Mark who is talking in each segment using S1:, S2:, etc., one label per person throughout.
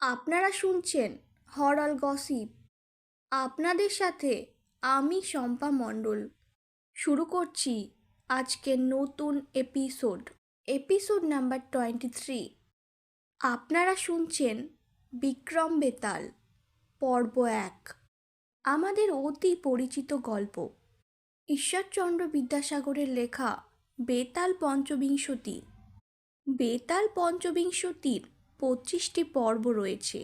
S1: আপনারা শুনছেন হরল গসিপ। আপনাদের সাথে আমি শম্পা মণ্ডল। শুরু করছি আজকের নতুন এপিসোড নাম্বার 23। আপনারা শুনছেন বিক্রম বেতাল পর্ব 1, আমাদের অতি পরিচিত গল্প। ঈশ্বরচন্দ্র বিদ্যাসাগরের লেখা বেতাল পঞ্চবিংশতির 25টি পর্ব রয়েছে।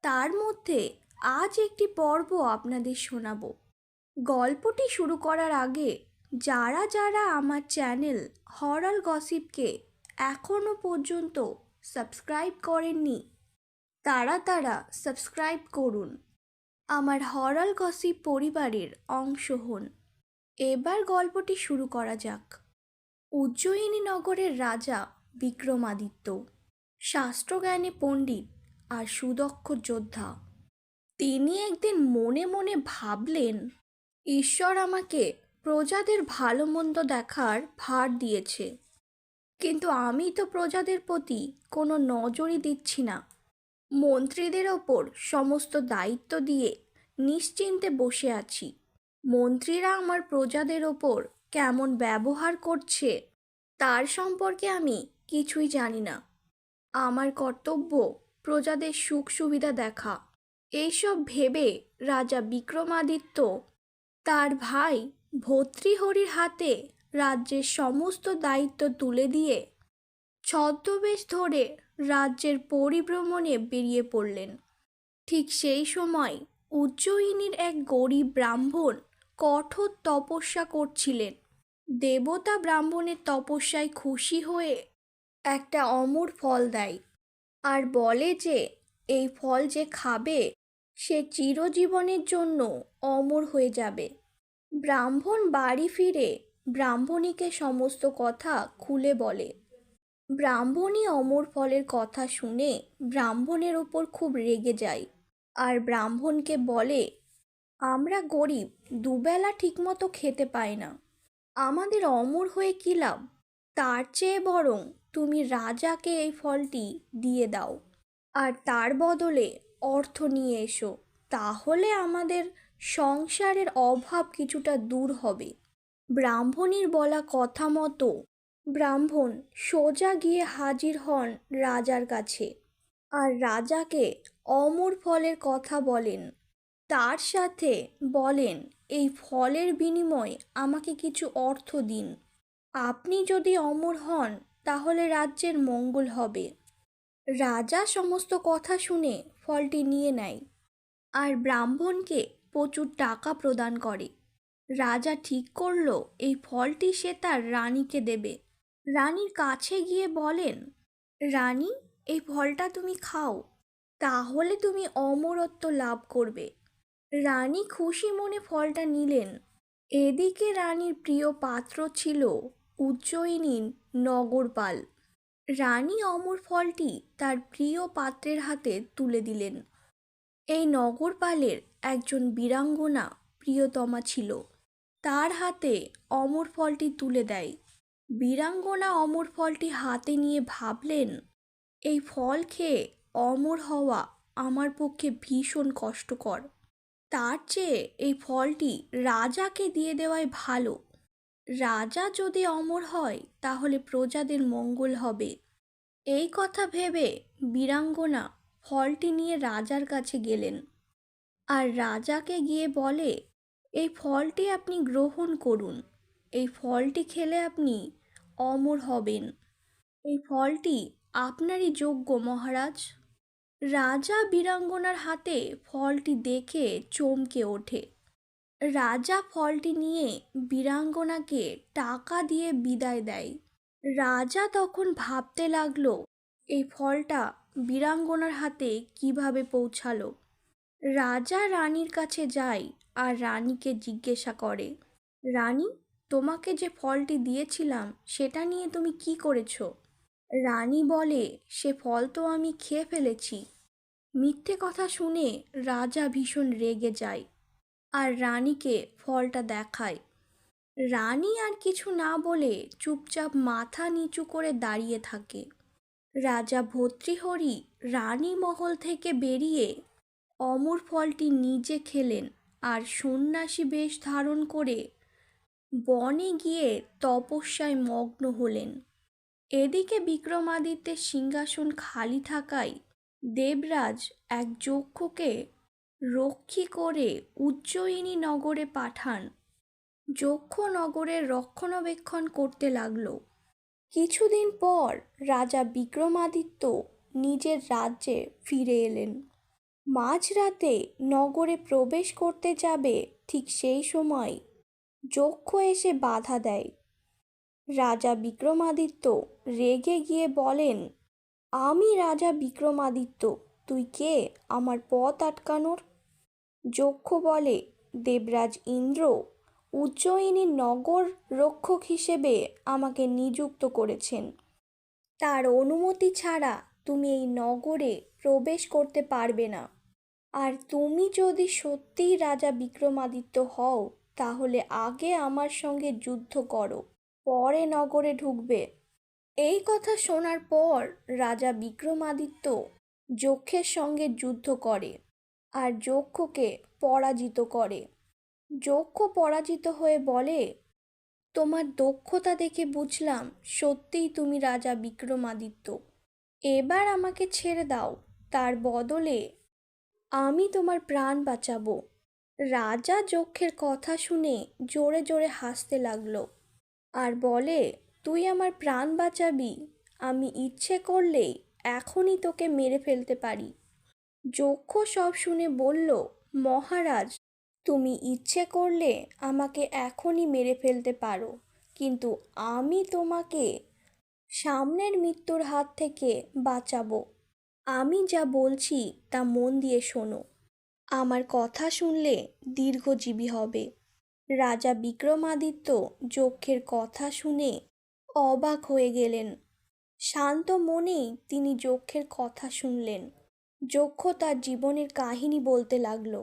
S1: তার মধ্যে আজ একটি পর্ব আপনাদের শোনাব। গল্পটি শুরু করার আগে যারা যারা আমার চ্যানেল হরল গসিপকে এখনও পর্যন্ত সাবস্ক্রাইব করেননি তারা সাবস্ক্রাইব করুন, আমার হরল গসিপ পরিবারের অংশ হন। এবার গল্পটি শুরু করা যাক। উজ্জয়িনী নগরের রাজা বিক্রমাদিত্য শাস্ত্রজ্ঞানে পণ্ডিত আর সুদক্ষ যোদ্ধা। তিনি একদিন মনে মনে ভাবলেন, ঈশ্বর আমাকে প্রজাদের ভালো মন্দ দেখার ভার দিয়েছে, কিন্তু আমি তো প্রজাদের প্রতি কোনো নজরই দিচ্ছি না। মন্ত্রীদের ওপর সমস্ত দায়িত্ব দিয়ে নিশ্চিন্তে বসে আছি। মন্ত্রীরা আমার প্রজাদের ওপর কেমন ব্যবহার করছে তার সম্পর্কে আমি কিছুই জানি না। আমার কর্তব্য প্রজাদের সুখ সুবিধা দেখা। এইসব ভেবে রাজা বিক্রমাদিত্য তার ভাই ভর্তৃহরির হাতে রাজ্যের সমস্ত দায়িত্ব তুলে দিয়ে ছদ্মবেশ ধরে রাজ্যের পরিভ্রমণে বেরিয়ে পড়লেন। ঠিক সেই সময় উজ্জয়িনীর এক গরিব ব্রাহ্মণ কঠোর তপস্যা করছিলেন। দেবতা ব্রাহ্মণের তপস্যায় খুশি হয়ে একটা অমর ফল দেয় আর বলে যে এই ফল যে খাবে সে চিরজীবনের জন্য অমর হয়ে যাবে। ব্রাহ্মণ বাড়ি ফিরে ব্রাহ্মণীকে সমস্ত কথা খুলে বলে। ব্রাহ্মণী অমর ফলের কথা শুনে ব্রাহ্মণের ওপর খুব রেগে যায় আর ব্রাহ্মণকে বলে, আমরা গরিব, দুবেলা ঠিকমতো খেতে পাই না, আমাদের অমর হয়ে কী লাভ? তার চেয়ে বরং তুমি রাজাকে এই ফলটি দিয়ে দাও আর তার বদলে অর্থ নিয়ে এসো, তাহলে আমাদের সংসারের অভাব কিছুটা দূর হবে। ব্রাহ্মণীর বলা কথা মতো ব্রাহ্মণ সোজা গিয়ে হাজির হন রাজার কাছে আর রাজাকে অমর ফলের কথা বলেন। তার সাথে বলেন, এই ফলের বিনিময়ে আমাকে কিছু অর্থ দিন। আপনি যদি অমর হন তাহলে রাজ্যের মঙ্গল হবে। রাজা সমস্ত কথা শুনে ফলটি নিয়ে নেয় আর ব্রাহ্মণকে প্রচুর টাকা প্রদান করে। রাজা ঠিক করল এই ফলটি সে তার রানীকে দেবে। রানীর কাছে গিয়ে বলেন, রানী, এই ফলটা তুমি খাও, তাহলে তুমি অমরত্ব লাভ করবে। রানী খুশি মনে ফলটা নিলেন। এদিকে রানীর প্রিয় পাত্র ছিল উজ্জয়িনীর নগরপাল। রানী অমর ফলটি তার প্রিয় পাত্রের হাতে তুলে দিলেন। এই নগরপালের একজন বীরাঙ্গনা প্রিয়তমা ছিল। তার হাতে অমর ফলটি তুলে দেয়। বীরাঙ্গনা অমর ফলটি হাতে নিয়ে ভাবলেন, এই ফল খেয়ে অমর হওয়া আমার পক্ষে ভীষণ কষ্টকর। তার চেয়ে এই ফলটি রাজাকে দিয়ে দেওয়াই ভালো। রাজা যদি অমর হয় তাহলে প্রজাদের মঙ্গল হবে। এই কথা ভেবে বীরাঙ্গনা ফলটি নিয়ে রাজার কাছে গেলেন আর রাজাকে গিয়ে বলে, এই ফলটি আপনি গ্রহণ করুন, এই ফলটি খেলে আপনি অমর হবেন। এই ফলটি আপনারই যোগ্য মহারাজ। রাজা বীরাঙ্গনার হাতে ফলটি দেখে চমকে ওঠে। রাজা ফলটি নিয়ে বীরাঙ্গনাকে টাকা দিয়ে বিদায় দেয়। রাজা তখন ভাবতে লাগলো, এই ফলটা বীরাঙ্গনার হাতে কিভাবে পৌঁছালো। রাজা রানীর কাছে যায় আর রানীকে জিজ্ঞাসা করে, রানী, তোমাকে যে ফলটি দিয়েছিলাম সেটা নিয়ে তুমি কি করেছো? রানী বলে, সে ফল তো আমি খেয়ে ফেলেছি। মিথ্যে কথা শুনে রাজা ভীষণ রেগে যায় আর রানীকে ফলটা দেখায়। রানী আর কিছু না বলে চুপচাপ মাথা নিচু করে দাঁড়িয়ে থাকে। রাজা ভর্তৃহরি রানী মহল থেকে বেরিয়ে অমর ফলটি নিজে খেলেন আর সন্ন্যাসী বেশ ধারণ করে বনে গিয়ে তপস্যায় মগ্ন হলেন। এদিকে বিক্রমাদিত্যের সিংহাসন খালি থাকায় দেবরাজ এক যক্ষকে রক্ষী করে উজ্জয়িনী নগরে পাঠান। যক্ষ নগরের রক্ষণাবেক্ষণ করতে লাগলো। কিছুদিন পর রাজা বিক্রমাদিত্য নিজের রাজ্যে ফিরে এলেন। মাঝরাতে নগরে প্রবেশ করতে যাবে, ঠিক সেই সময় যক্ষ এসে বাধা দেয়। রাজা বিক্রমাদিত্য রেগে গিয়ে বলেন, আমি রাজা বিক্রমাদিত্য, তুই কে আমার পথ আটকানোর? যক্ষ বলে, দেবরাজ ইন্দ্র উজ্জয়িনীর নগর রক্ষক হিসেবে আমাকে নিযুক্ত করেছেন। তার অনুমতি ছাড়া তুমি এই নগরে প্রবেশ করতে পারবে না। আর তুমি যদি সত্যিই রাজা বিক্রমাদিত্য হও, তাহলে আগে আমার সঙ্গে যুদ্ধ করো, পরে নগরে ঢুকবে। এই কথা শোনার পর রাজা বিক্রমাদিত্য যক্ষের সঙ্গে যুদ্ধ করে আর যক্ষকে পরাজিত করে। যক্ষ পরাজিত হয়ে বলে, তোমার দক্ষতা দেখে বুঝলাম সত্যিই তুমি রাজা বিক্রমাদিত্য। এবার আমাকে ছেড়ে দাও, তার বদলে আমি তোমার প্রাণ বাঁচাবো। রাজা যক্ষের কথা শুনে জোরে জোরে হাসতে লাগলো আর বলে, তুই আমার প্রাণ বাঁচাবি? আমি ইচ্ছে করলেই এখনই তোকে মেরে ফেলতে পারি। যক্ষ সব শুনে বলল, মহারাজ, তুমি ইচ্ছে করলে আমাকে এখনই মেরে ফেলতে পারো, কিন্তু আমি তোমাকে সামনের মৃত্যুর হাত থেকে বাঁচাবো। আমি যা বলছি তা মন দিয়ে শোনো। আমার কথা শুনলে দীর্ঘজীবী হবে। রাজা বিক্রমাদিত্য যক্ষের কথা শুনে অবাক হয়ে গেলেন। শান্ত মনেই তিনি যক্ষের কথা শুনলেন। যক্ষ তার জীবনের কাহিনী বলতে লাগলো।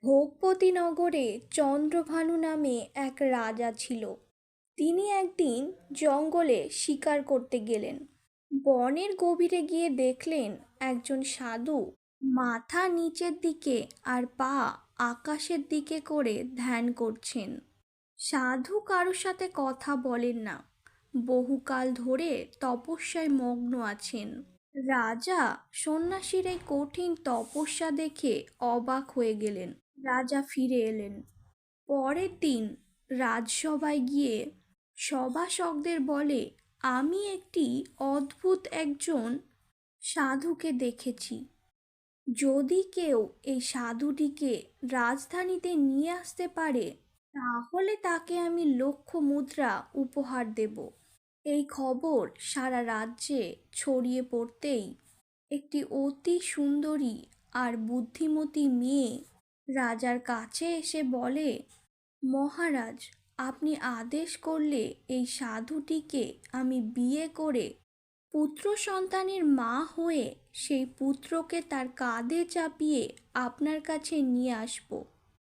S1: ভোগবতী নগরে চন্দ্রভানু নামে এক রাজা ছিল। তিনি একদিন জঙ্গলে শিকার করতে গেলেন। বনের গভীরে গিয়ে দেখলেন একজন সাধু মাথা নিচের দিকে আর পা আকাশের দিকে করে ধ্যান করছেন। সাধু কারোর সাথে কথা বলেন না, বহুকাল ধরে তপস্যায় মগ্ন আছেন। রাজা সন্ন্যাসীর এই কঠিন তপস্যা দেখে অবাক হয়ে গেলেন। রাজা ফিরে এলেন। পরের দিন রাজসভায় গিয়ে সভাসদদের বলে, আমি একটি অদ্ভুত একজন সাধুকে দেখেছি। যদি কেউ এই সাধুটিকে রাজধানীতে নিয়ে আসতে পারে, তাহলে তাকে আমি 1,00,000 মুদ্রা উপহার দেব। এই খবর সারা রাজ্যে ছড়িয়ে পড়তেই একটি অতি সুন্দরী আর বুদ্ধিমতী মেয়ে রাজার কাছে এসে বলে, মহারাজ, আপনি আদেশ করলে এই সাধুটিকে আমি বিয়ে করে পুত্র সন্তানের মা হয়ে সেই পুত্রকে তার কাঁধে চাপিয়ে আপনার কাছে নিয়ে আসব।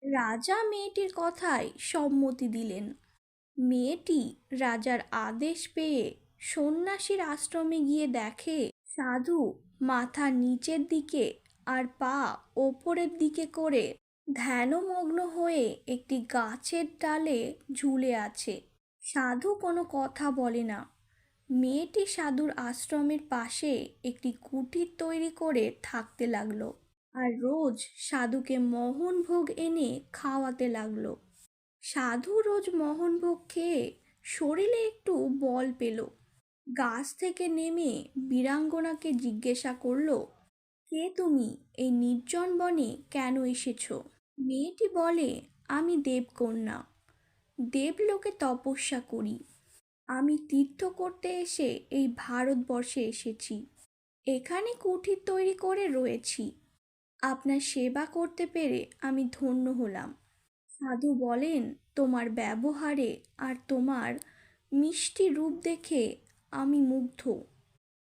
S1: রাজা মেয়েটির কথায় সম্মতি দিলেন। মেয়েটি রাজার আদেশ পেয়ে সন্ন্যাসীর আশ্রমে গিয়ে দেখে সাধু মাথা নিচের দিকে আর পা ওপরের দিকে করে ধ্যানমগ্ন হয়ে একটি গাছের ডালে ঝুলে আছে। সাধু কোনো কথা বলে না। মেয়েটি সাধুর আশ্রমের পাশে একটি কুটির তৈরি করে থাকতে লাগলো আর রোজ সাধুকে মোহনভোগ এনে খাওয়াতে লাগলো। সাধু রোজ মোহনভোগ খেয়ে শরীরে একটু বল পেল। গাছ থেকে নেমে বীরাঙ্গনাকে জিজ্ঞাসা করলো, কে তুমি? এই নির্জন বনে কেন এসেছো? মেয়েটি বলে, আমি দেবকন্যা, দেবলোকে তপস্যা করি। আমি তীর্থ করতে এসে এই ভারতবর্ষে এসেছি। এখানে কুঠির তৈরি করে রয়েছি। আপনার সেবা করতে পেরে আমি ধন্য হলাম। সাধু বলেন, তোমার ব্যবহারে আর তোমার মিষ্টি রূপ দেখে আমি মুগ্ধ।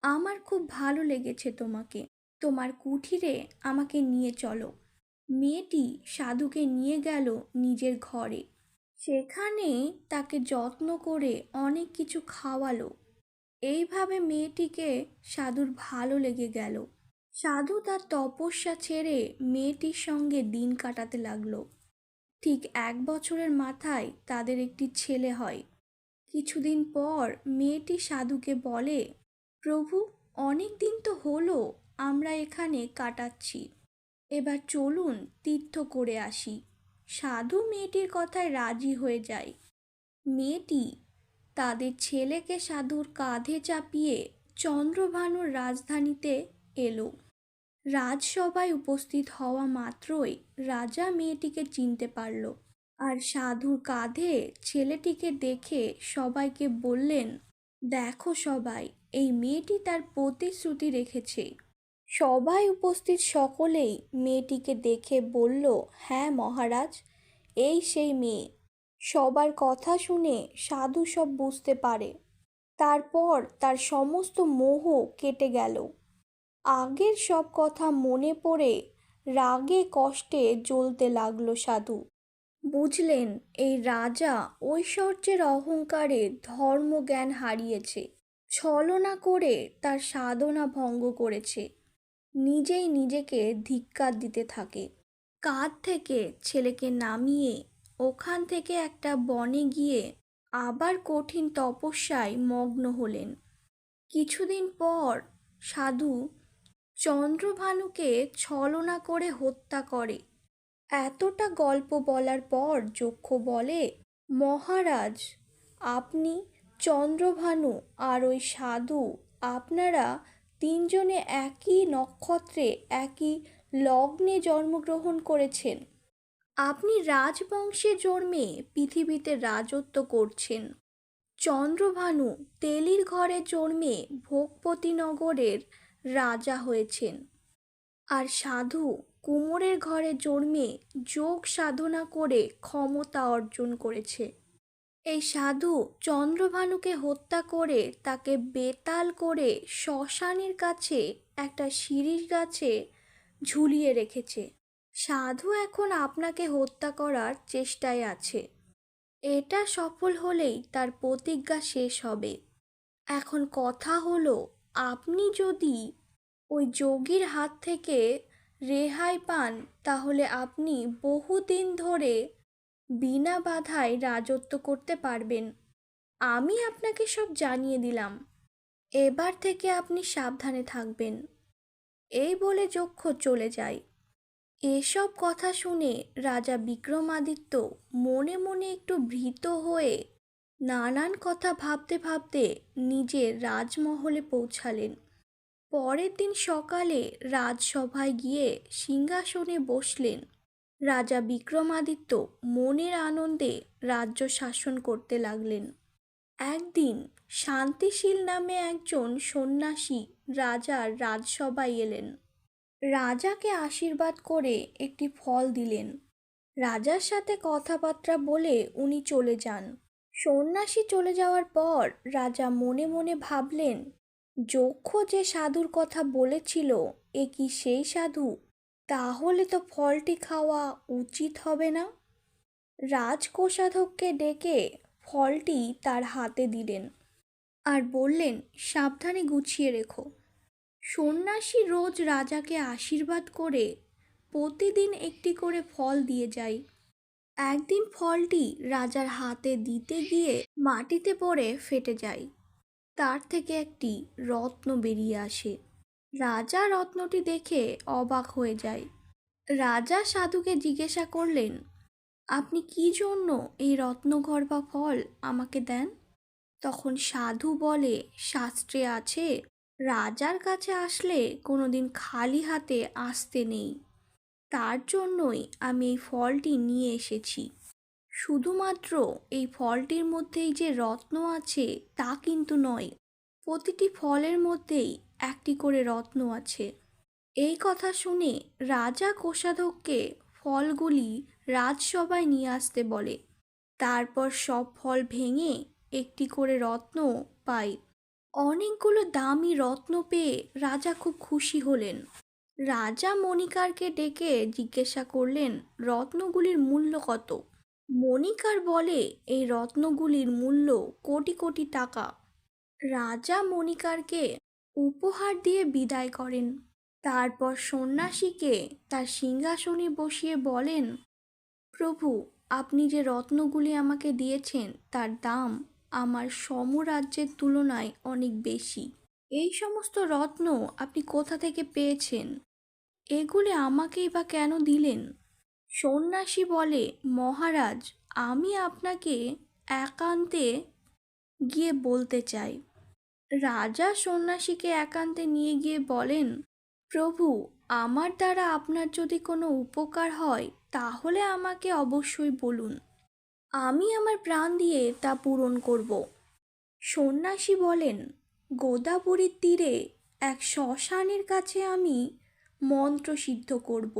S1: আমার খুব ভালো লেগেছে তোমাকে। তোমার কুঠিরে আমাকে নিয়ে চলো। মেয়েটি সাধুকে নিয়ে গেল নিজের ঘরে। সেখানে তাকে যত্ন করে অনেক কিছু খাওয়ালো। এইভাবে মেয়েটিকে সাধুর ভালো লেগে গেল। সাধু তার তপস্যা ছেড়ে মেয়েটির সঙ্গে দিন কাটাতে লাগলো। ঠিক 1 বছরের মাথায় তাদের একটি ছেলে হয়। কিছুদিন পর মেয়েটি সাধুকে বলে, প্রভু, অনেক দিন তো হলো আমরা এখানে কাটাচ্ছি, এবার চলুন তীর্থ করে আসি। সাধু মেয়েটির কথায় রাজি হয়ে যায়। মেয়েটি তাদের ছেলেকে সাধুর কাঁধে চাপিয়ে চন্দ্রভানুর রাজধানীতে এলো। রাজসভায় উপস্থিত হওয়া মাত্রই রাজা মেয়েটিকে চিনতে পারল, আর সাধুর কাঁধে ছেলেটিকে দেখে সবাইকে বললেন, দেখো সবাই, এই মেয়েটি তার প্রতিশ্রুতি রেখেছে। সবাই উপস্থিত সকলেই মেয়েটিকে দেখে বলল, হ্যাঁ মহারাজ, এই সেই মেয়ে। সবার কথা শুনে সাধু সব বুঝতে পারে। তারপর তার সমস্ত মোহ কেটে গেল। আগের সব কথা মনে পড়ে রাগে কষ্টে জ্বলতে লাগলো সাধু। বুঝলেন, এই রাজা ঐশ্বর্যের অহংকারে ধর্মজ্ঞান হারিয়েছে, ছলনা করে তার সাধনা ভঙ্গ করেছে, নিজেই নিজেকে ধিক্কার দিতে থাকে। কাঁধ থেকে ছেলেকে নামিয়ে ওখান থেকে একটা বনে গিয়ে আবার কঠিন তপস্যায় মগ্ন হলেন। কিছুদিন পর সাধু চন্দ্রভানুকে ছলনা করে হত্যা করে। এতটা গল্প বলার পর যক্ষ বলে, মহারাজ, আপনি, চন্দ্রভানু আর ওই সাধু, আপনারা তিনজনে একই নক্ষত্রে একই লগ্নে জন্মগ্রহণ করেছেন। আপনি রাজবংশে জন্মে পৃথিবীতে রাজত্ব করছেন। চন্দ্রভানু তেলির ঘরে জন্মে ভোগপতি নগরের রাজা হয়েছেন, আর সাধু কুমোরের ঘরে জন্মে যোগ সাধনা করে ক্ষমতা অর্জন করেছে। এই সাধু চন্দ্রভানুকে হত্যা করে তাকে বেতাল করে শ্মশানের কাছে একটা শিরীষ গাছে ঝুলিয়ে রেখেছে। সাধু এখন আপনাকে হত্যা করার চেষ্টায় আছে। এটা সফল হলেই তার প্রতিজ্ঞা শেষ হবে। এখন কথা হলো, আপনি যদি ওই যোগীর হাত থেকে রেহাই পান, তাহলে আপনি বহুদিন ধরে বিনা বাধায় রাজত্ব করতে পারবেন। আমি আপনাকে সব জানিয়ে দিলাম, এবার থেকে আপনি সাবধানে থাকবেন। এই বলে যক্ষ চলে যায়। এসব কথা শুনে রাজা বিক্রমাদিত্য মনে মনে একটু ভীত হয়ে নানান কথা ভাবতে ভাবতে নিজের রাজমহলে পৌঁছালেন। পরের দিন সকালে রাজসভায় গিয়ে সিংহাসনে বসলেন। রাজা বিক্রমাদিত্য মনের আনন্দে রাজ্য শাসন করতে লাগলেন। একদিন শান্তিশীল নামে একজন সন্ন্যাসী রাজার রাজসভায় এলেন। রাজাকে আশীর্বাদ করে একটি ফল দিলেন। রাজার সাথে কথাবার্তা বলে উনি চলে যান। সন্ন্যাসী চলে যাওয়ার পর রাজা মনে মনে ভাবলেন, যক্ষ যে সাধুর কথা বলেছিল, এ কি সেই সাধু? তাহলে তো ফলটি খাওয়া উচিত হবে না। রাজকোষাধ্যক্ষকে ডেকে ফলটি তার হাতে দিলেন আর বললেন, সাবধানে গুছিয়ে রেখো। সন্ন্যাসী রোজ রাজাকে আশীর্বাদ করে প্রতিদিন একটি করে ফল দিয়ে যায়। একদিন ফলটি রাজার হাতে দিতে গিয়ে মাটিতে পড়ে ফেটে যায়। তার থেকে একটি রত্ন বেরিয়ে আসে। রাজা রত্নটি দেখে অবাক হয়ে যায়। রাজা সাধুকে জিজ্ঞাসা করলেন, আপনি কি জন্য এই রত্নগর্ভা ফল আমাকে দেন? তখন সাধু বলে, শাস্ত্রে আছে, রাজার কাছে আসলে কোনোদিন খালি হাতে আসতে নেই। তার জন্যই আমি এই ফলটি নিয়ে এসেছি। শুধুমাত্র এই ফলটির মধ্যেই যে রত্ন আছে তা কিন্তু নয়, প্রতিটি ফলের মধ্যেই একটি করে রত্ন আছে। এই কথা শুনে রাজা কোষাধ্যক্ষকে ফলগুলি রাজসভায় নিয়ে আসতে বলে। তারপর সব ফল ভেঙে একটি করে রত্ন পায়। অনেকগুলো দামি রত্ন পেয়ে রাজা খুব খুশি হলেন। রাজা মণিকারকে ডেকে জিজ্ঞাসা করলেন, রত্নগুলির মূল্য কত? মণিকার বলে, এই রত্নগুলির মূল্য কোটি কোটি টাকা। রাজা মণিকারকে উপহার দিয়ে বিদায় করেন। তারপর সন্ন্যাসীকে তার সিংহাসনে বসিয়ে বলেন, প্রভু, আপনি যে রত্নগুলি আমাকে দিয়েছেন তার দাম আমার সমরাজ্যের তুলনায় অনেক বেশি। এই সমস্ত রত্ন আপনি কোথা থেকে পেয়েছেন? এগুলি আমাকেই বা কেন দিলেন? সন্ন্যাসী বলে, মহারাজ, আমি আপনাকে একান্তে গিয়ে বলতে চাই। রাজা সন্ন্যাসীকে একান্তে নিয়ে গিয়ে বলেন, প্রভু, আমার দ্বারা আপনার যদি কোনো উপকার হয় তাহলে আমাকে অবশ্যই বলুন, আমি আমার প্রাণ দিয়ে তা পূরণ করব। সন্ন্যাসী বলেন, গোদাবরীর তীরে এক শ্মশানের কাছে আমি মন্ত্র সিদ্ধ করব।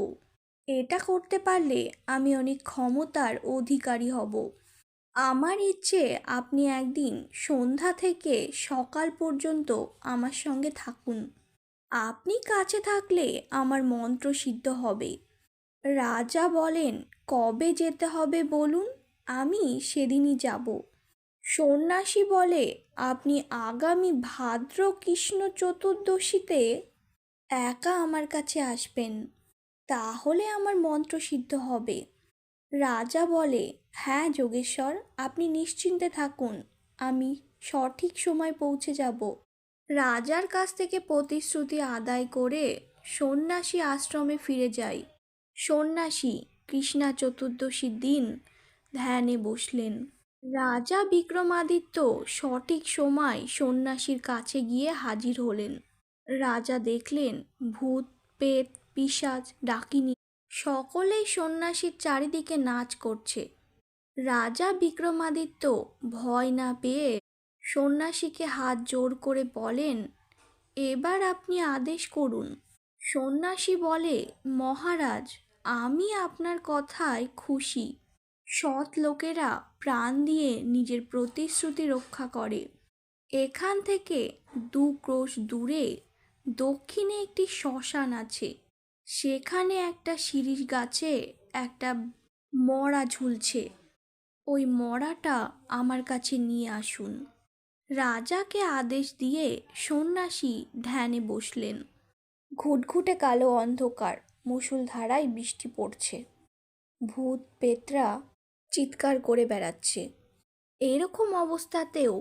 S1: এটা করতে পারলে আমি অনেক ক্ষমতার অধিকারী হব। আমার ইচ্ছে আপনি একদিন সন্ধ্যা থেকে সকাল পর্যন্ত আমার সঙ্গে থাকুন। আপনি কাছে থাকলে আমার মন্ত্র সিদ্ধ হবে। রাজা বলেন, কবে যেতে হবে বলুন, আমি সেদিনই যাব। সন্ন্যাসী বলে, আপনি আগামী ভাদ্র কৃষ্ণ চতুর্দশীতে একা আমার কাছে আসবেন, তাহলে আমার মন্ত্র সিদ্ধ হবে। রাজা বলে, হ্যাঁ যোগেশ্বর, আপনি নিশ্চিন্তে থাকুন, আমি সঠিক সময় পৌঁছে যাব। রাজার কাছ থেকে প্রতিশ্রুতি আদায় করে সন্ন্যাসী আশ্রমে ফিরে যায়। সন্ন্যাসী কৃষ্ণা চতুর্দশীর দিন ধ্যানে বসলেন। রাজা বিক্রমাদিত্য সঠিক সময় সন্ন্যাসীর কাছে গিয়ে হাজির হলেন। রাজা দেখলেন ভূত, পেত, পিশাচ, ডাকিনী সকলেই সন্ন্যাসীর চারিদিকে নাচ করছে। রাজা বিক্রমাদিত্য ভয় না পেয়ে সন্ন্যাসীকে হাত জোড় করে বলেন, এবার আপনি আদেশ করুন। সন্ন্যাসী বলে, মহারাজ, আমি আপনার কথায় খুশি। সৎ লোকেরা প্রাণ দিয়ে নিজের প্রতিশ্রুতি রক্ষা করে। এখান থেকে 2 ক্রোশ দূরে দক্ষিণে একটি শ্মশান আছে। সেখানে একটা শিরীষ গাছে একটা মড়া ঝুলছে। ওই মড়াটা আমার কাছে নিয়ে আসুন। রাজাকে আদেশ দিয়ে সন্ন্যাসী ধ্যানে বসলেন। ঘুটঘুটে কালো অন্ধকার, মুষলধারায় বৃষ্টি পড়ছে। ভূত পেতরা চিৎকার করে বেড়াচ্ছে। এরকম অবস্থাতেও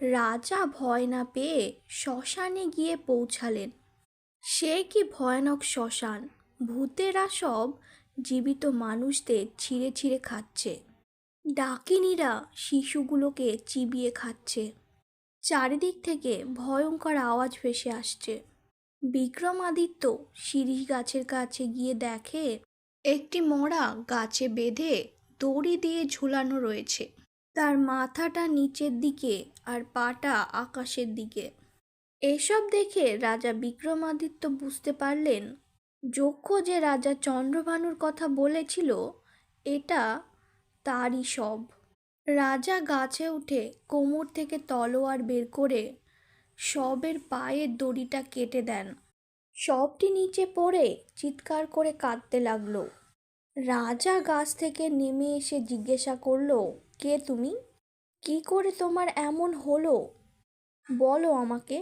S1: রাজা ভয় না পেয়ে শ্মশানে গিয়ে পৌঁছালেন। সে কি ভয়ানক শ্মশান! ভূতেরা সব জীবিত মানুষদের ছিঁড়ে ছিঁড়ে খাচ্ছে। ডাকিনীরা শিশুগুলোকে চিবিয়ে খাচ্ছে। চারিদিক থেকে ভয়ঙ্কর আওয়াজ ভেসে আসছে। বিক্রমাদিত্য শিরীষ গাছের কাছে গিয়ে দেখে একটি মড়া গাছে বেঁধে দড়ি দিয়ে ঝুলানো রয়েছে। তার মাথাটা নিচের দিকে আর পাটা আকাশের দিকে। এসব দেখে রাজা বিক্রমাদিত্য বুঝতে পারলেন যক্ষ যে রাজা চন্দ্রভানুর কথা বলেছিল এটা তারই সব। রাজা গাছে উঠে কোমর থেকে তলোয়ার বের করে শবের পায়ের দড়িটা কেটে দেন। শবটি নিচে পড়ে চিৎকার করে কাঁদতে লাগলো। রাজা গাছ থেকে নেমে এসে জিজ্ঞাসা করলো, কে তুমি? কি করে তোমার এমন হলো, বলো আমাকে।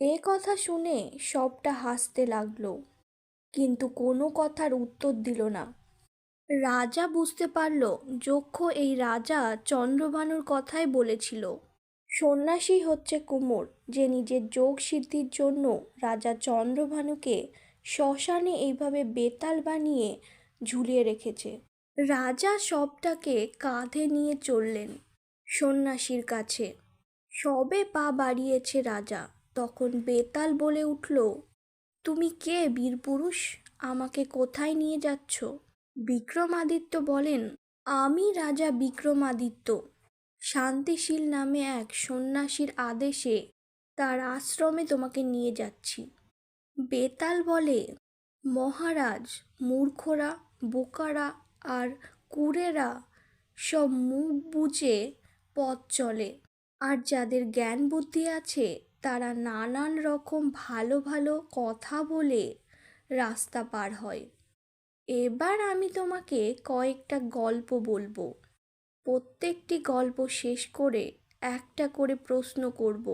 S1: এ কথা শুনে শবটা হাসতে লাগলো, কিন্তু কোনো কথার উত্তর দিল না। রাজা বুঝতে পারল যক্ষ এই রাজা চন্দ্রভানুর কথাই বলেছিল। সন্ন্যাসী হচ্ছে কুমোর, যে নিজের যোগ সিদ্ধির জন্য রাজা চন্দ্রভানুকে শ্মশানে এইভাবে বেতাল বানিয়ে ঝুলিয়ে রেখেছে। রাজা শবটাকে কাঁধে নিয়ে চললেন সন্ন্যাসীর কাছে। সবে পা বাড়িয়েছে রাজা, তখন বেতাল বলে উঠল, তুমি কে বীরপুরুষ? আমাকে কোথায় নিয়ে যাচ্ছ? বিক্রমাদিত্য বলেন, আমি রাজা বিক্রমাদিত্য শান্তিশীল নামে এক সন্ন্যাসীর আদেশে তার আশ্রমে তোমাকে নিয়ে যাচ্ছি। বেতাল বলে, মহারাজ, মূর্খরা, বোকারা আর কুঁড়েরা সব মুখ বুজে পথ চলে, আর যাদের জ্ঞান বুদ্ধি আছে তারা নানান রকম ভালো ভালো কথা বলে রাস্তা পার হয়। এবার আমি তোমাকে কয়েকটা গল্প বলবো। প্রত্যেকটি গল্প শেষ করে একটা করে প্রশ্ন করব।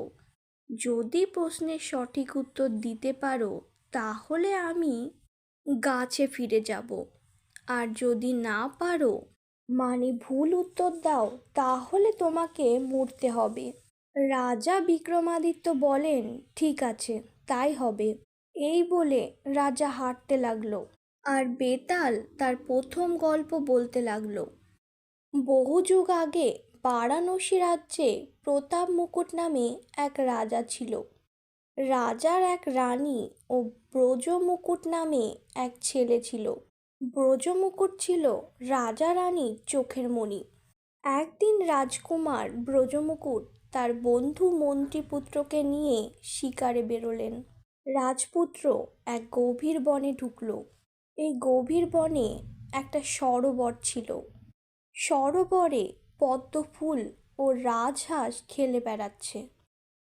S1: যদি প্রশ্নের সঠিক উত্তর দিতে পারো তাহলে আমি গাছে ফিরে যাব, আর যদি না পারো মানে ভুল উত্তর দাও তাহলে তোমাকে মরতে হবে। রাজা বিক্রমাদিত্য বলেন, ঠিক আছে, তাই হবে। এই বলে রাজা হাঁটতে লাগলো আর বেতাল তার প্রথম গল্প বলতে লাগলো। বহু যুগ আগে বারাণসী রাজ্যে প্রতাপ মুকুট নামে এক রাজা ছিল। রাজার এক রানী ও ব্রজমুকুট নামে এক ছেলে ছিল। ব্রজমুকুট ছিল রাজা রানীর চোখের মণি। একদিন রাজকুমার ব্রজমুকুট তার বন্ধু মন্ত্রীপুত্রকে নিয়ে শিকারে বেরোলেন। রাজপুত্র এক গভীর বনে ঢুকল। এই গভীর বনে একটা সরোবর ছিল। সরোবরে পদ্ম ফুল ও রাজহাঁস খেলে বেড়াচ্ছে।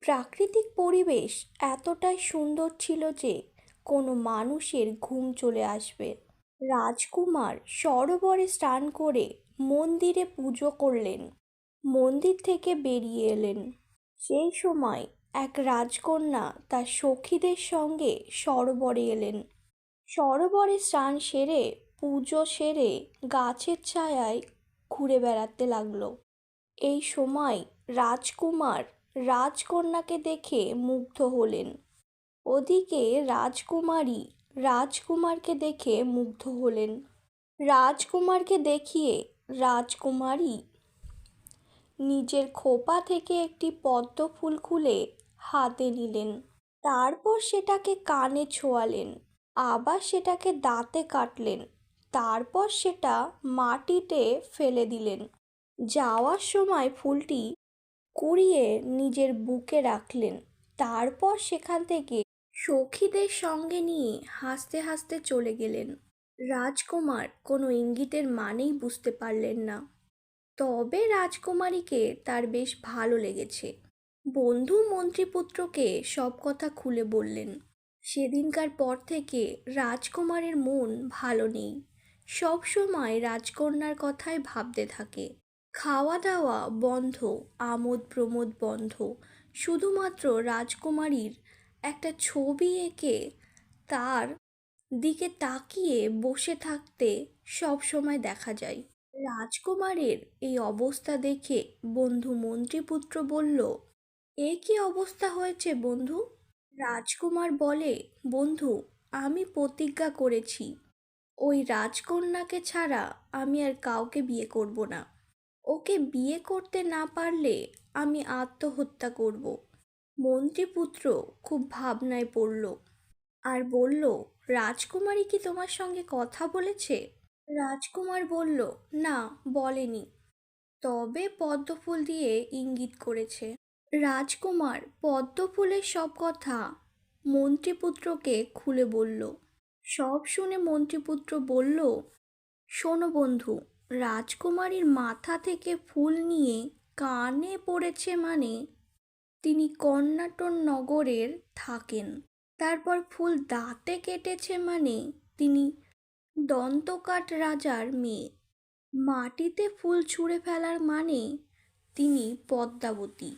S1: প্রাকৃতিক পরিবেশ এতটাই সুন্দর ছিল যে কোনো মানুষের ঘুম চলে আসবে। রাজকুমার সরোবরে স্নান করে মন্দিরে পুজো করলেন। মন্দির থেকে বেরিয়ে এলেন। সেই সময় এক রাজকন্যা তার সখীদের সঙ্গে সরোবরে এলেন। সরোবরে স্নান সেরে পুজো সেরে গাছের ছায়ায় ঘুরে বেড়াতে লাগলো। এই সময় রাজকুমার রাজকন্যাকে দেখে মুগ্ধ হলেন। ওদিকে রাজকুমারী রাজকুমারকে দেখে মুগ্ধ হলেন। রাজকুমারকে দেখিয়ে রাজকুমারী নিজের খোপা থেকে একটি পদ্ম ফুল খুলে হাতে নিলেন। তারপর সেটাকে কানে ছোঁয়ালেন, আবার সেটাকে দাঁতে কাটলেন, তারপর সেটা মাটিতে ফেলে দিলেন। যাওয়ার সময় ফুলটি কুড়িয়ে নিজের বুকে রাখলেন। তারপর সেখান থেকে সখীদের সঙ্গে নিয়ে হাসতে হাসতে চলে গেলেন। রাজকুমার কোনো ইঙ্গিতের মানেই বুঝতে পারলেন না। তবে রাজকুমারীকে তার বেশ ভালো লেগেছে। বন্ধু মন্ত্রীপুত্রকে সব কথা খুলে বললেন। সেদিনকার পর থেকে রাজকুমারের মন ভালো নেই। সব সময় রাজকন্যার কথাই ভাবতে থাকে। খাওয়া দাওয়া বন্ধ, আমোদ প্রমোদ বন্ধ। শুধুমাত্র রাজকুমারীর একটা ছবি এঁকে তার দিকে তাকিয়ে বসে থাকতে সব সময় দেখা যায়। রাজকুমারের এই অবস্থা দেখে বন্ধু মন্ত্রীপুত্র বলল, এ কি অবস্থা হয়েছে বন্ধু? রাজকুমার বলে, বন্ধু, আমি প্রতিজ্ঞা করেছি ওই রাজকন্যাকে ছাড়া আমি আর কাউকে বিয়ে করব না। ওকে বিয়ে করতে না পারলে আমি আত্মহত্যা করব। মন্ত্রীপুত্র খুব ভাবনায় পড়ল আর বলল, রাজকুমারী কি তোমার সঙ্গে কথা বলেছে? রাজকুমার বলল, না, বলেনি, তবে পদ্মফুল দিয়ে ইঙ্গিত করেছে। রাজকুমার পদ্মফুলের সব কথা মন্ত্রীপুত্রকে খুলে বলল। সব শুনে মন্ত্রীপুত্র বলল, শোনো বন্ধু, রাজকুমারীর মাথা থেকে ফুল নিয়ে কানে পড়েছে মানে তিনি কর্ণাটন নগরের থাকেন। তারপর ফুল দাঁতে কেটেছে মানে তিনি দন্তকাঠ রাজার মেয়ে। মাটিতে ফুল ছুঁড়ে ফেলার মানে তিনি পদ্মাবতী।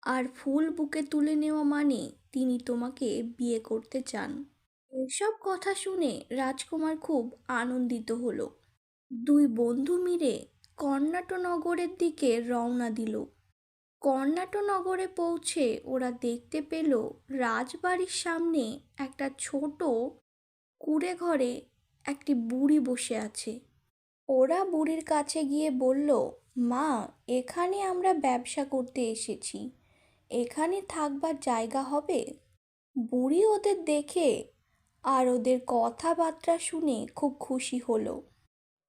S1: আর ফুল বুকে তুলে নেওয়া মানে তিনি তোমাকে বিয়ে করতে চান। এসব কথা শুনে রাজকুমার খুব আনন্দিত হলো। দুই বন্ধু মিলে কর্ণাটনগরের দিকে রওনা দিল। কর্ণাটনগরে পৌঁছে ওরা দেখতে পেল রাজবাড়ির সামনে একটা ছোট কুঁড়ে ঘরে একটি বুড়ি বসে আছে। ওরা বুড়ির কাছে গিয়ে বলল, মা, এখানে আমরা ব্যবসা করতে এসেছি, এখানে থাকবার জায়গা হবে? বুড়ি ওদের দেখে আর ওদের কথাবার্তা শুনে খুব খুশি হলো।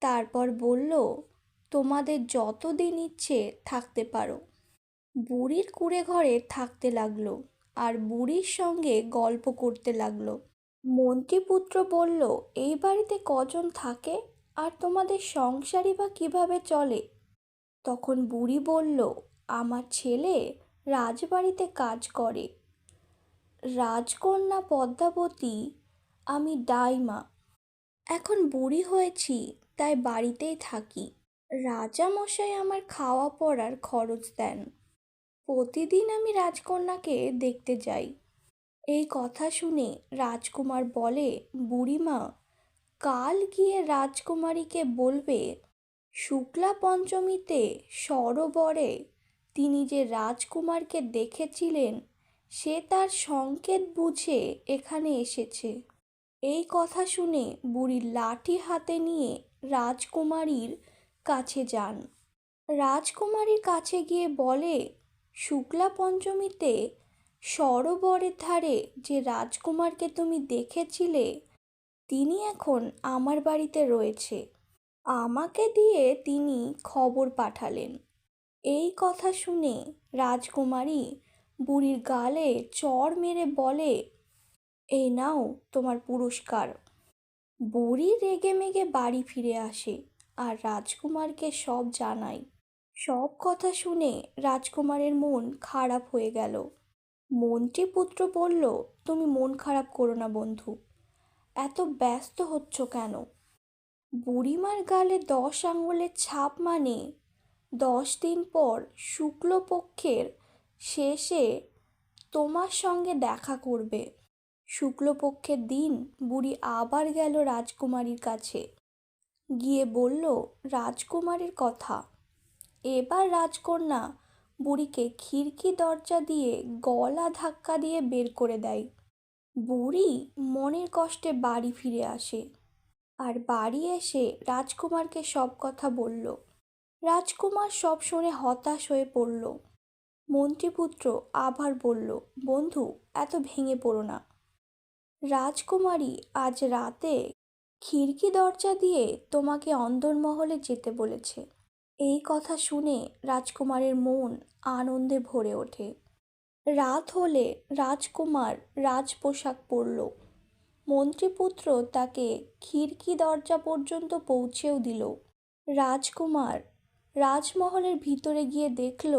S1: তারপর বলল, তোমাদের যতদিন ইচ্ছে থাকতে পারো। বুড়ির কুঁড়ে ঘরে থাকতে লাগলো আর বুড়ির সঙ্গে গল্প করতে লাগলো। মন্ত্রীপুত্র বলল, এই বাড়িতে কজন থাকে আর তোমাদের সংসারই বা কিভাবে চলে? তখন বুড়ি বলল, আমার ছেলে রাজবাড়িতে কাজ করে, রাজকন্যা পদ্মাবতী, আমি দাইমা। এখন বুড়ি হয়েছি তাই বাড়িতেই থাকি। রাজা মশাই আমার খাওয়া পড়ার খরচ দেন। প্রতিদিন আমি রাজকন্যাকে দেখতে যাই। এই কথা শুনে রাজকুমার বলে, বুড়িমা, কাল গিয়ে রাজকুমারীকে বলবে শুক্লা পঞ্চমীতে সরোবরে তিনি যে রাজকুমারকে দেখেছিলেন সে তার সংকেত বুঝে এখানে এসেছে। এই কথা শুনে বুড়ি লাঠি হাতে নিয়ে রাজকুমারীর কাছে যান। রাজকুমারীর কাছে গিয়ে বলে, শুক্লা পঞ্চমীতে সরোবরের ধারে যে রাজকুমারকে তুমি দেখেছিলে তিনি এখন আমার বাড়িতে রয়েছে। আমাকে দিয়ে তিনি খবর পাঠালেন। এই কথা শুনে রাজকুমারী বুড়ির গালে চড় মেরে বলে, এই নাও তোমার পুরস্কার। বুড়ি রেগে মেগে বাড়ি ফিরে আসে আর রাজকুমারকে সব জানায়। সব কথা শুনে রাজকুমারের মন খারাপ হয়ে গেল। মন্ত্রীপুত্র বলল, তুমি মন খারাপ করো না বন্ধু, এত ব্যস্ত হচ্ছ কেন? বুড়িমার গালে 10 আঙুলের ছাপ মানে 10 দিন পর শুক্লপক্ষের শেষে তোমার সঙ্গে দেখা করবে। শুক্লপক্ষের দিন বুড়ি আবার গেল রাজকুমারীর কাছে, গিয়ে বলল রাজকুমারীর কথা। এবার রাজকন্যা বুড়িকে খিড়কি দরজা দিয়ে গলা ধাক্কা দিয়ে বের করে দেয়। বুড়ি মনের কষ্টে বাড়ি ফিরে আসে আর বাড়ি এসে রাজকুমারকে সব কথা বলল। রাজকুমার সব শুনে হতাশ হয়ে পড়ল। মন্ত্রীপুত্র আবার বলল, বন্ধু, এত ভেঙে পড়ো না। রাজকুমারী আজ রাতে খিড়কি দরজা দিয়ে তোমাকে অন্দরমহলে যেতে বলেছে। এই কথা শুনে রাজকুমারের মন আনন্দে ভরে ওঠে। রাত হলে রাজকুমার রাজপোশাক পরল। মন্ত্রীপুত্র তাকে খিড়কি দরজা পর্যন্ত পৌঁছেও দিল। রাজকুমার রাজমহলের ভিতরে গিয়ে দেখল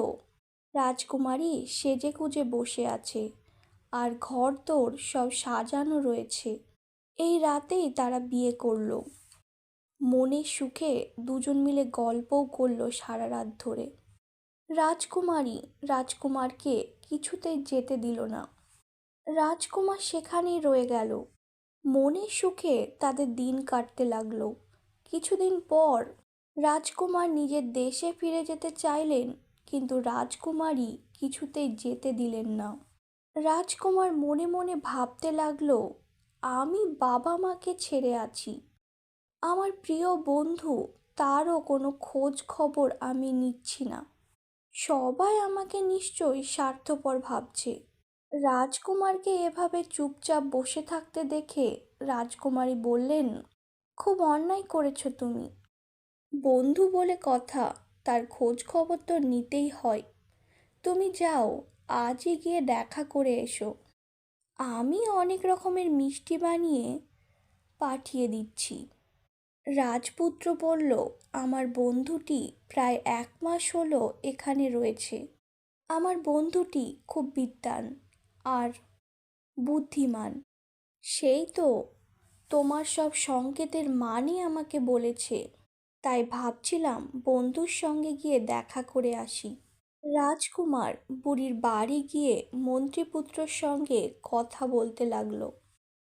S1: রাজকুমারী সেজেগুজে বসে আছে আর ঘরদোর সব সাজানো রয়েছে। এই রাতেই তারা বিয়ে করল। মনের সুখে দুজন মিলে গল্পও করলো সারা রাত ধরে। রাজকুমারী রাজকুমারকে কিছুতেই যেতে দিল না। রাজকুমার সেখানেই রয়ে গেল। মনের সুখে তাদের দিন কাটতে লাগলো। কিছুদিন পর রাজকুমার নিজের দেশে ফিরে যেতে চাইলেন, কিন্তু রাজকুমারী কিছুতেই যেতে দিলেন না। রাজকুমার মনে মনে ভাবতে লাগলো, আমি বাবা মাকে ছেড়ে আছি, আমার প্রিয় বন্ধু তারও কোনো খোঁজ খবর আমি নিচ্ছি না। সবাই আমাকে নিশ্চয়ই স্বার্থপর ভাবছে। রাজকুমারকে এভাবে চুপচাপ বসে থাকতে দেখে রাজকুমারী বললেন, খুব অন্যায় করেছো তুমি। বন্ধু বলে কথা, তার খোঁজ খবর তো নিতেই হয়। তুমি যাও, আজই গিয়ে দেখা করে এসো। আমি অনেক রকমের মিষ্টি বানিয়ে পাঠিয়ে দিচ্ছি। রাজপুত্র বলল, আমার বন্ধুটি প্রায় 1 মাস হলো এখানে রয়েছে। আমার বন্ধুটি খুব বিদ্বান আর বুদ্ধিমান। সেই তো তোমার সব সংকেতের মানে আমাকে বলেছে। তাই ভাবছিলাম বন্ধুর সঙ্গে গিয়ে দেখা করে আসি। রাজকুমার বুড়ির বাড়ি গিয়ে মন্ত্রীপুত্রর সঙ্গে কথা বলতে লাগলো।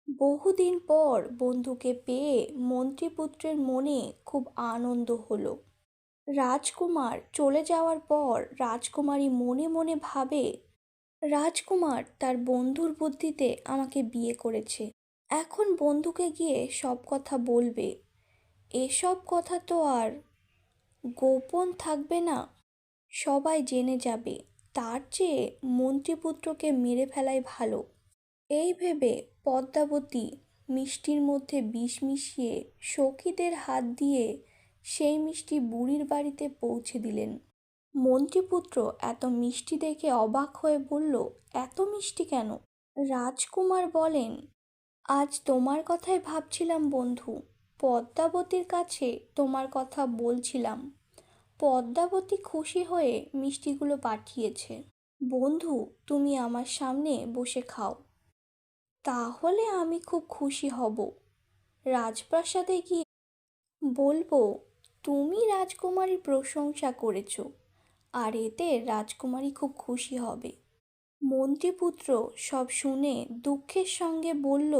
S1: বহুদিন পর বন্ধুকে পেয়ে মন্ত্রীপুত্রের মনে খুব আনন্দ হলো। রাজকুমার চলে যাওয়ার পর রাজকুমারী মনে মনে ভাবে, রাজকুমার তার বন্ধুর বুদ্ধিতে আমাকে বিয়ে করেছে। এখন বন্ধুকে গিয়ে সব কথা বলবে। এসব কথা তো আর গোপন থাকবে না, সবাই জেনে যাবে। তার চেয়ে মন্ত্রীপুত্রকে মেরে ফেলাই ভালো। এই ভেবে পদ্মাবতী মিষ্টির মধ্যে বিষ মিশিয়ে সখীদের হাত দিয়ে সেই মিষ্টি বুড়ির বাড়িতে পৌঁছে দিলেন। মন্ত্রীপুত্র এত মিষ্টি দেখে অবাক হয়ে বলল, এত মিষ্টি কেন? রাজকুমার বলেন, আজ তোমার কথাই ভাবছিলাম বন্ধু, পদ্মাবতীর কাছে তোমার কথা বলছিলাম। পদ্মাবতী খুশি হয়ে মিষ্টিগুলো পাঠিয়েছে। বন্ধু, তুমি আমার সামনে বসে খাও, তাহলে আমি খুব খুশি হব। রাজপ্রাসাদে গিয়ে বলবো তুমি রাজকুমারীর প্রশংসা করেছো আর এতে রাজকুমারী খুব খুশি হবে। মন্ত্রীপুত্র সব শুনে দুঃখের সঙ্গে বলল,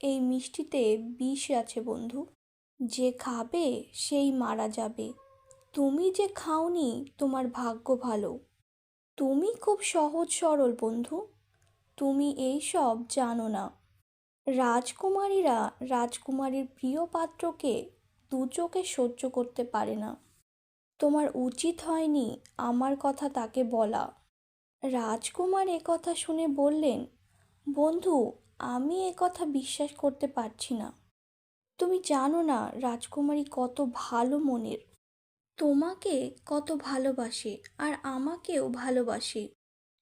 S1: এই মিষ্টিতে বিষ আছে বন্ধু, যে খাবে সেই মারা যাবে। তুমি যে খাওনি তোমার ভাগ্য ভালো। তুমি খুব সহজ সরল বন্ধু, তুমি এই সব জানো না। রাজকুমারীরা রাজকুমারীর প্রিয় পাত্রকে দু চোখে সহ্য করতে পারে না। তোমার উচিত হয়নি আমার কথা তাকে বলা। রাজকুমার একথা শুনে বললেন, বন্ধু, আমি একথা বিশ্বাস করতে পারছি না। তুমি জানো না রাজকুমারী কত ভালো মনের, তোমাকে কত ভালোবাসে আর আমাকেও ভালোবাসে।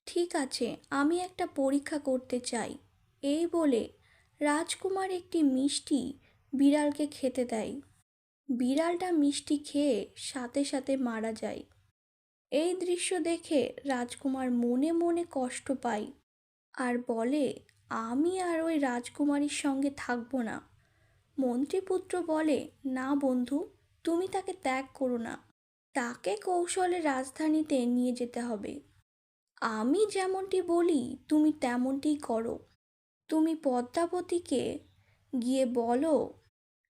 S1: ঠিক আছে, আমি একটা পরীক্ষা করতে চাই। এই বলে রাজকুমার একটি মিষ্টি বিড়ালকে খেতে দেয়। বিড়ালটা মিষ্টি খেয়ে সাথে সাথে মারা যায়। এই দৃশ্য দেখে রাজকুমার মনে মনে কষ্ট পায় আর বলে, আমি আর ওই রাজকুমারীর সঙ্গে থাকবো না। মন্ত্রীপুত্র বলে, না বন্ধু, তুমি তাকে ত্যাগ করো না, তাকে কৌশলে রাজধানীতে নিয়ে যেতে হবে। আমি যেমনটি বলি তুমি তেমনটিই করো। তুমি পদ্মাবতীকে গিয়ে বলো,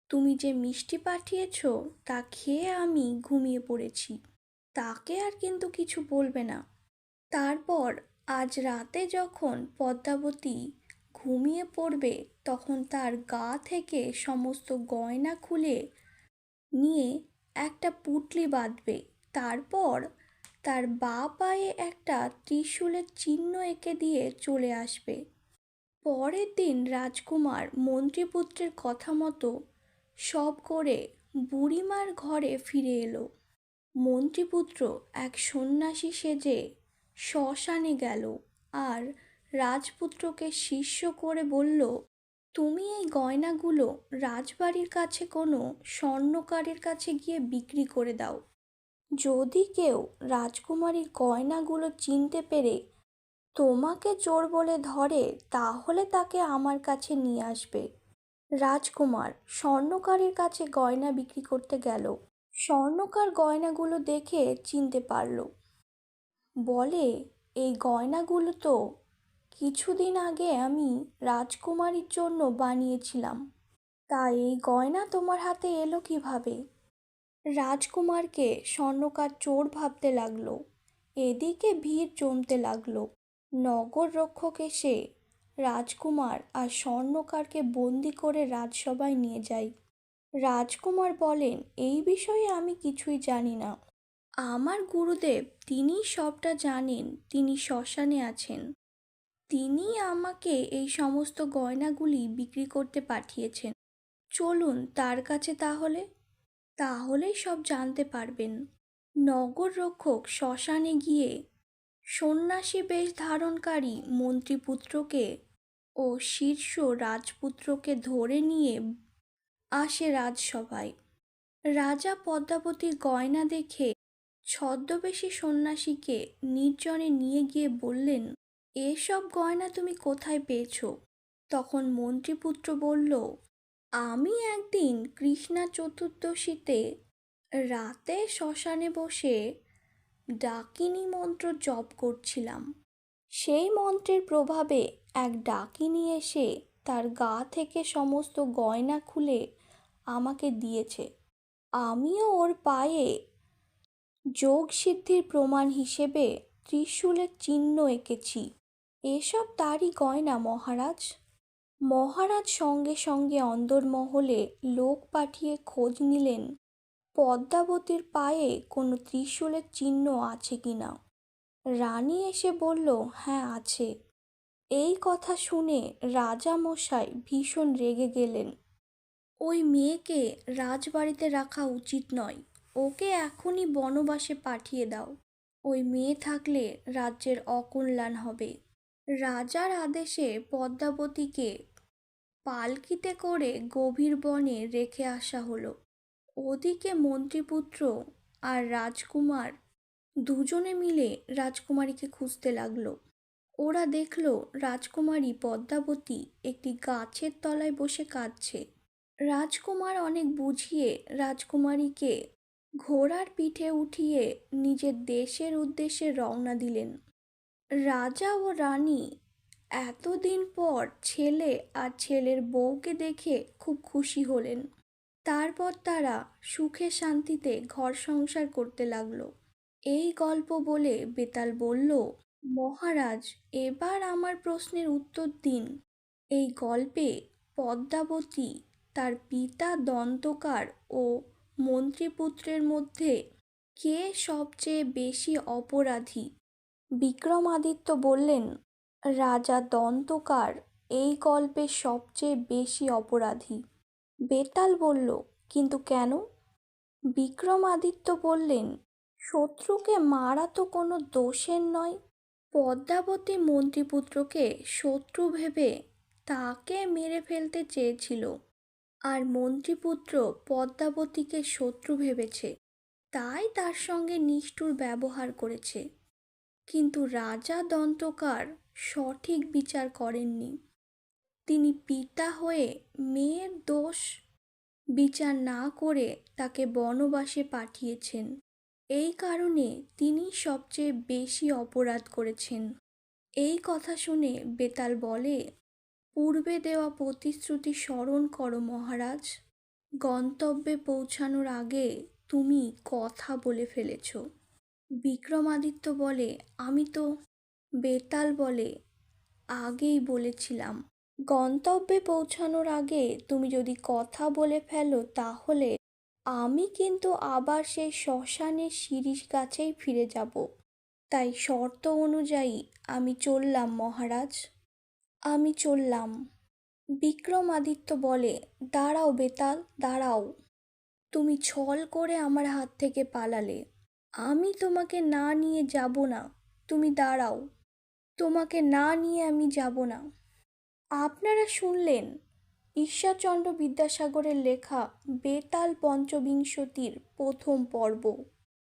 S1: তুমি যে মিষ্টি পাঠিয়েছ তা খেয়ে আমি ঘুমিয়ে পড়েছি। তাকে আর কিন্তু কিছু বলবে না। তারপর আজ রাতে যখন পদ্মাবতী ঘুমিয়ে পড়বে তখন তার গা থেকে সমস্ত গয়না খুলে নিয়ে একটা পুঁটলি বাঁধবে। তারপর তার বাঁ পায়ে একটা ত্রিশূলের চিহ্ন এঁকে দিয়ে চলে আসবে। পরের দিন রাজকুমার মন্ত্রীপুত্রের কথা মতো সব করে বুড়িমার ঘরে ফিরে এলো। মন্ত্রীপুত্র এক সন্ন্যাসী সেজে শ্মশানে গেল আর রাজপুত্রকে শিষ্য করে বলল, তুমি এই গয়নাগুলো রাজবাড়ির কাছে কোনো স্বর্ণকারের কাছে গিয়ে বিক্রি করে দাও। যদি কেউ রাজকুমারীর গয়নাগুলো চিনতে পেরে তোমাকে চোর বলে ধরে তাহলে তাকে আমার কাছে নিয়ে আসবে। রাজকুমার স্বর্ণকারের কাছে গয়না বিক্রি করতে গেল। স্বর্ণকার গয়নাগুলো দেখে চিনতে পারল। বলে, এই গয়নাগুলো তো কিছুদিন আগে আমি রাজকুমারীর জন্য বানিয়েছিলাম, তাই এই গয়না তোমার হাতে এলো কিভাবে? রাজকুমারকে স্বর্ণকার চোর ভাবতে লাগলো। এদিকে ভিড় জমতে লাগলো। নগর রক্ষক এসে রাজকুমার আর স্বর্ণকারকে বন্দি করে রাজসভায় নিয়ে যায়। রাজকুমার বলেন, এই বিষয়ে আমি কিছুই জানি না। আমার গুরুদেব তিনি সবটা জানেন, তিনি শ্মশানে আছেন। তিনি আমাকে এই সমস্ত গয়নাগুলি বিক্রি করতে পাঠিয়েছেন। চলুন তার কাছে তাহলেই সব জানতে পারবেন। নগর রক্ষক শ্মশানে গিয়ে সন্ন্যাসী বেশ ধারণকারী মন্ত্রীপুত্রকে ও শীর্ষ রাজপুত্রকে ধরে নিয়ে আসে রাজসভায়। রাজা পদ্মাবতীর গয়না দেখে ছদ্মবেশী সন্ন্যাসীকে নির্জনে নিয়ে গিয়ে বললেন, এসব গয়না তুমি কোথায় পেয়েছ? তখন মন্ত্রীপুত্র বলল, আমি একদিন কৃষ্ণা চতুর্দশীতে রাতে শ্মশানে বসে ডাকিনী মন্ত্র জপ করছিলাম। সেই মন্ত্রের প্রভাবে এক ডাকিনী এসে তার গা থেকে সমস্ত গয়না খুলে আমাকে দিয়েছে। আমিও ওর পায়ে যোগ সিদ্ধির প্রমাণ হিসেবে ত্রিশূলের চিহ্ন এঁকেছি। এসব তারই গয়না মহারাজ। মহারাজ সঙ্গে সঙ্গে অন্দরমহলে লোক পাঠিয়ে খোঁজ নিলেন পদ্মাবতীর পায়ে কোনো ত্রিশূলের চিহ্ন আছে কিনা। রানী এসে বলল, হ্যাঁ আছে। এই কথা শুনে রাজামশাই ভীষণ রেগে গেলেন। ওই মেয়েকে রাজবাড়িতে রাখা উচিত নয়, ওকে এখনই বনবাসে পাঠিয়ে দাও। ওই মেয়ে থাকলে রাজ্যের অকল্যাণ হবে। রাজার আদেশে পদ্মাবতীকে পালকিতে করে গভীর বনে রেখে আসা হলো। ওদিকে মন্ত্রীপুত্র আর রাজকুমার দুজনে মিলে রাজকুমারীকে খুঁজতে লাগলো। ওরা দেখলো রাজকুমারী পদ্মাবতী একটি গাছের তলায় বসে কাঁদছে। রাজকুমার অনেক বুঝিয়ে রাজকুমারীকে ঘোড়ার পিঠে উঠিয়ে নিজের দেশের উদ্দেশ্যে রওনা দিলেন। রাজা ও রানী এতদিন পর ছেলে আর ছেলের বউকে দেখে খুব খুশি হলেন। তারপর তারা সুখে শান্তিতে ঘর সংসার করতে লাগলো। এই গল্প বলে বেতাল বলল, মহারাজ, এবার আমার প্রশ্নের উত্তর দিন। এই গল্পে পদ্মাবতী, তার পিতা দন্তকার ও মন্ত্রীপুত্রের মধ্যে কে সবচেয়ে বেশি অপরাধী? বিক্রমাদিত্য বললেন, রাজা দন্তকার এই গল্পে সবচেয়ে বেশি অপরাধী। বেতাল বলল, কিন্তু কেন? বিক্রমাদিত্য বললেন, শত্রুকে মারা তো কোনো দোষের নয়। পদ্মাবতী মন্ত্রীপুত্রকে শত্রু ভেবে তাকে মেরে ফেলতে চেয়েছিল, আর মন্ত্রীপুত্র পদ্মাবতীকে শত্রু ভেবেছে, তাই তার সঙ্গে নিষ্ঠুর ব্যবহার করেছে। কিন্তু রাজা দন্তকার সঠিক বিচার করেননি। তিনি পিতা হয়ে মেয়ের দোষ বিচার না করে তাকে বনবাসে পাঠিয়েছেন। এই কারণে তিনি সবচেয়ে বেশি অপরাধ করেছেন। এই কথা শুনে বেতাল বলে, পূর্বে দেওয়া প্রতিশ্রুতি স্মরণ করো মহারাজ। গন্তব্যে পৌঁছানোর আগে তুমি কথা বলে ফেলেছ। বিক্রমাদিত্য বলে, আমি তো। বেতাল বলে, আগেই বলেছিলাম, গন্তব্যে পৌঁছানোর আগে তুমি যদি কথা বলে ফেলো তাহলে আমি কিন্তু আবার সেই শ্মশানের শিরীষ গাছেই ফিরে যাব। তাই শর্ত অনুযায়ী আমি চললাম মহারাজ, আমি চললাম। বিক্রমাদিত্য বলে, দাঁড়াও বেতাল, দাঁড়াও। তুমি ছল করে আমার হাত থেকে পালালে। আমি তোমাকে না নিয়ে যাব না। তুমি দাঁড়াও। তোমাকে না নিয়ে আমি যাব না। আপনারা শুনলেন ঈশ্বরচন্দ্র বিদ্যাসাগরের লেখা বেতাল পঞ্চবিংশতির প্রথম পর্ব।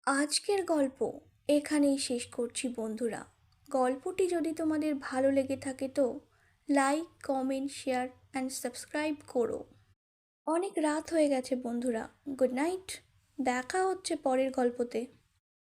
S1: আজকের গল্প এখানেই শেষ করছি বন্ধুরা। গল্পটি যদি তোমাদের ভালো লেগে থাকে তো like, comment, share and subscribe করো। অনেক রাত হয়ে গেছে বন্ধুরা। Good night. দেখা হচ্ছে পরের গল্পতে।